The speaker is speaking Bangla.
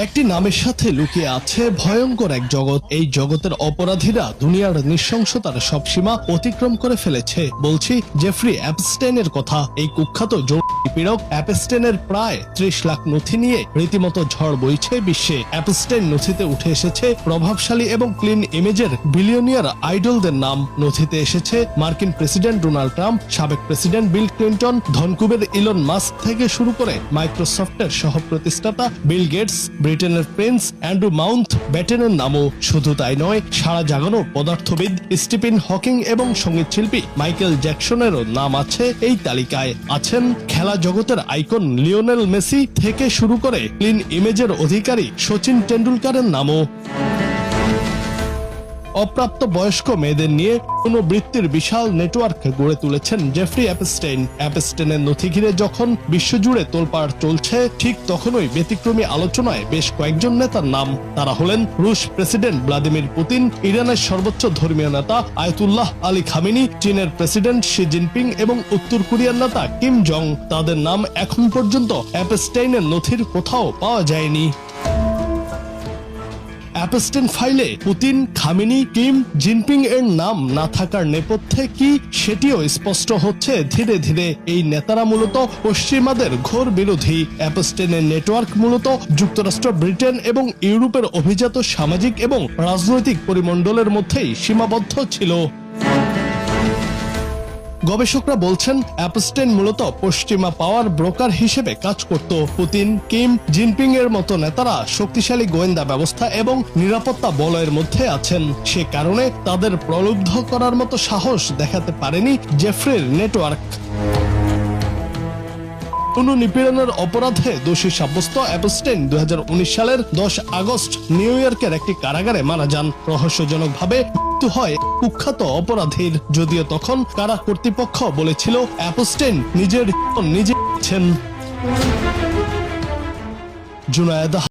একটি নামের সাথে লুকিয়ে আছে ভয়ঙ্কর এক জগৎ। এই জগতের অপরাধীরা দুনিয়ার নৃশংসতার সব সীমা অতিক্রম করে ফেলেছে। বলছি জেফ্রি অ্যাপস্টেইনের কথা। এই কুখ্যাত পীড়ক অ্যাপস্টেইনের প্রায় 30 লাখ নথি নিয়ে রীতিমতো ঝড় বইছে বিশ্বে। অ্যাপস্টেইন নথিতে উঠে এসেছে প্রভাবশালী এবং ক্লিন ইমেজের বিলিয়নিয়ার আইডলদের নাম। নথিতে এসেছে মার্কিন প্রেসিডেন্ট ডোনাল্ড ট্রাম্প, সাবেক প্রেসিডেন্ট বিল ক্লিন্টন, ধনকুবের ইলন মাস্ক থেকে শুরু করে মাইক্রোসফটের সহ প্রতিষ্ঠাতা বিল গেটস, ব্রিটেনের প্রিন্স অ্যান্ড্রু মাউন্ট ব্যাটেনের নামও। শুধু তাই নয়, সারা জাগানো পদার্থবিদ স্টিফেন হকিং এবং সঙ্গীতশিল্পী মাইকেল জ্যাকসনেরও নাম আছে এই তালিকায়। আছেন খেলা জগতের আইকন লিওনেল মেসি থেকে শুরু করে ক্লিন ইমেজের অধিকারী সচিন টেন্ডুলকারের নামও। অপ্রাপ্ত বয়স্ক মেয়েদের নিয়ে পুনর্বৃত্তির বিশাল নেটওয়ার্ক গড়ে তুলেছেন জেফ্রি অ্যাপস্টেইন। অ্যাপস্টেইনের নথি ঘিরে যখন বিশ্বজুড়ে তোলপাড় চলছে, ঠিক তখনই ব্যতিক্রমী আলোচনায় বেশ কয়েকজন নেতার নাম। তারা হলেন রুশ প্রেসিডেন্ট ভ্লাদিমির পুতিন, ইরানের সর্বোচ্চ ধর্মীয় নেতা আয়াতুল্লাহ আলী খামেনি, চীনের প্রেসিডেন্ট শি জিনপিং এবং উত্তর কোরিয়ার নেতা কিম জং। তাদের নাম এখন পর্যন্ত অ্যাপস্টেইনের নথির কোথাও পাওয়া যায়নি। অ্যাপস্টেইন ফাইলে পুতিন, খামেনি, কিম, জিনপিং এর নাম না থাকার নেপথ্যে কি, সেটিও স্পষ্ট হচ্ছে ধীরে ধীরে। এই নেতারা মূলত পশ্চিমাদের ঘোর বিরোধী। অ্যাপস্টেইনের নেটওয়ার্ক মূলত যুক্তরাষ্ট্র, ব্রিটেন এবং ইউরোপের অভিজাত সামাজিক এবং রাজনৈতিক পরিমণ্ডলের মধ্যেই সীমাবদ্ধ ছিল। গবেষকরা বলছেন অ্যাপস্টেইন মূলত পশ্চিমা পাওয়ার ব্রোকার হিসেবে কাজ করত। পুতিন, কিম, জিনপিং এর মতো নেতারা শক্তিশালী গোয়েন্দা ব্যবস্থা এবং নিরাপত্তা বলয়ের মধ্যে আছেন। সে কারণে তাদের প্রলুব্ধ করার মতো সাহস দেখাতে পারেনি জেফ্রির নেটওয়ার্ক। নিপীড়নের অপরাধে দোষী সাব্যস্ত অ্যাপস্টেইন 2019 সালের 10 আগস্ট নিউ ইয়র্কের একটি কারাগারে মারা যান। রহস্যজনকভাবে মৃত্যু হয় কুখ্যাত অপরাধীর। যদিও তখন কারা কর্তৃপক্ষ বলেছিল অ্যাপস্টেইন নিজের নিজে। জুনায়েদ